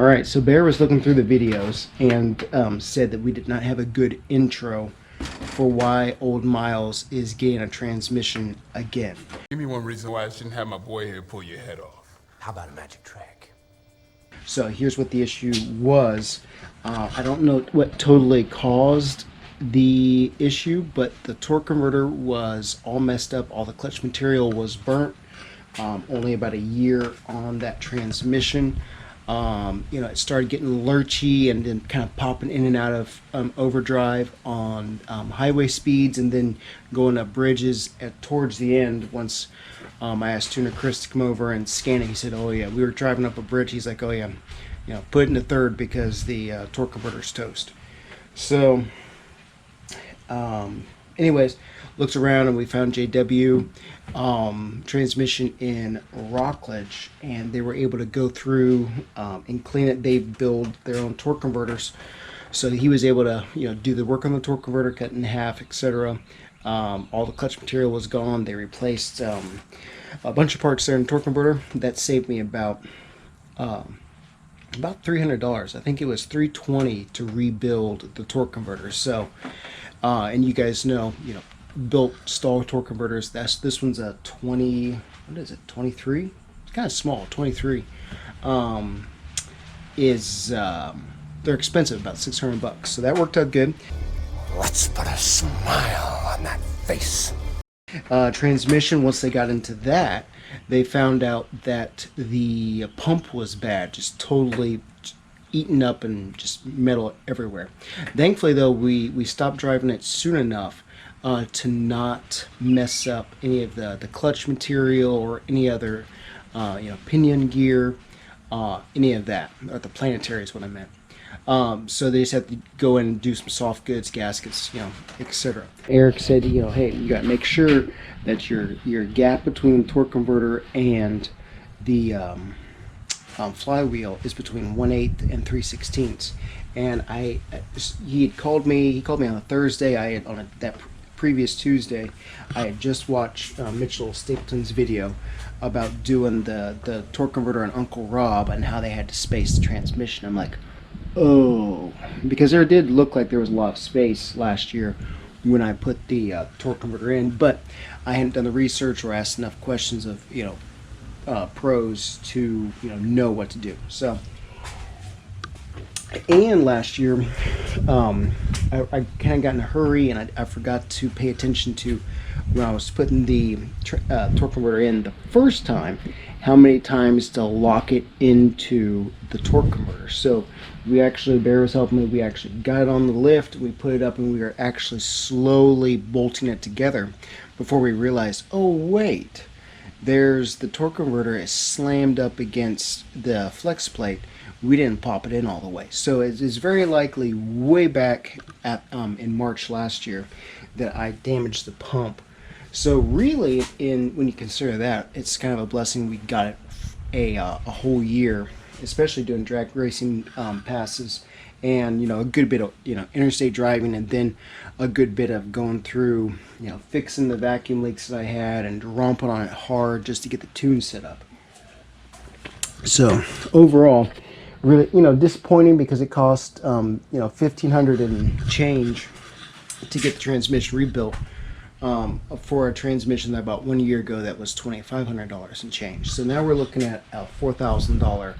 Alright, so Bear was looking through the videos and said that we did not have a good intro for why old Myles is getting a transmission again. Give me one reason why I shouldn't have my boy here pull your head off. How about a magic trick? So here's what the issue was. I don't know what totally caused the issue, but the torque converter was all messed up. All the clutch material was burnt. Only about a year on that transmission. It started getting lurchy and then kind of popping in and out of overdrive on highway speeds, and then going up bridges towards the end. Once I asked Tuner Chris to come over and scan it, he said, "Oh yeah, we were driving up a bridge." He's like, "Oh yeah, put it in the third because the torque converter's toast." So, anyways, looks around and we found JW transmission in Rockledge, and they were able to go through and clean it. They build their own torque converters, so he was able to do the work on the torque converter, cut it in half, etc. All the clutch material was gone. They replaced a bunch of parts there in the torque converter. That saved me about $300. I think it was $320 to rebuild the torque converter. So, and you guys know, built stall torque converters. This one's a 20. What is it? 23. It's kind of small. 23. They're expensive, about $600. So that worked out good. Let's put a smile on that face. Transmission, once they got into that, they found out that the pump was bad, just totally eaten up and just metal everywhere. Thankfully, though, we stopped driving it soon enough to not mess up any of the clutch material or any other pinion gear, any of that, or the planetary is what I meant. So they just have to go in and do some soft goods, gaskets, etc. Eric said, hey, you got to make sure that your gap between the torque converter and the flywheel is between 1/8 and 3/16. And he called me on a Thursday. That previous Tuesday, I had just watched Mitchell Stapleton's video about doing the torque converter on Uncle Rob and how they had to space the transmission. I'm like, oh, because there did look like there was a lot of space last year when I put the torque converter in, but I hadn't done the research or asked enough questions of pros to know what to do. So, and last year I kind of got in a hurry and I forgot to pay attention to, when I was putting the torque converter in the first time, how many times to lock it into the torque converter. So Bear was helping me, we actually got it on the lift, we put it up, and we were actually slowly bolting it together before we realized, oh wait, the torque converter is slammed up against the flex plate. We didn't pop it in all the way. So it is very likely way back in March last year that I damaged the pump. So really, when you consider that, it's kind of a blessing we got it a whole year, especially doing drag racing passes, and a good bit of interstate driving, and then a good bit of going through fixing the vacuum leaks that I had and romping on it hard just to get the tune set up. So overall, really disappointing, because it cost $1,500 and change to get the transmission rebuilt, for a transmission that about 1 year ago that was $2,500 and change. So now we're looking at a $4,000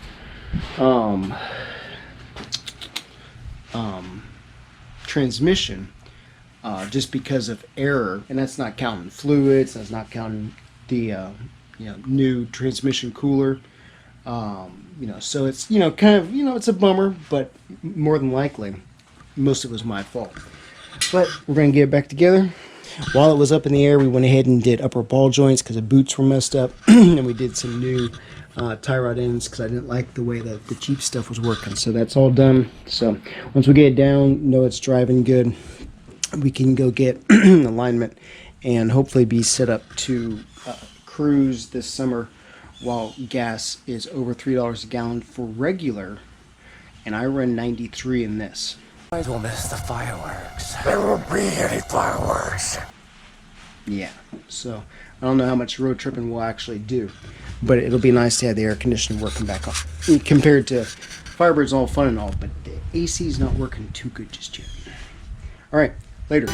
transmission, just because of error, and that's not counting fluids, that's not counting the new transmission cooler. So it's kind of it's a bummer, but more than likely most of it was my fault. But we're gonna get it back together. While it was up in the air, we went ahead and did upper ball joints because the boots were messed up, and we did some new tie rod ends because I didn't like the way that the cheap stuff was working. So that's all done. So once we get it down, know it's driving good, we can go get alignment and hopefully be set up to cruise this summer while gas is over $3 a gallon for regular, and I run 93 in this. Guys will miss the fireworks. There won't be any fireworks. Yeah, so I don't know how much road tripping we'll actually do, but it'll be nice to have the air conditioning working back on, compared to Firebird's all fun and all, but the AC's not working too good just yet. All right, later.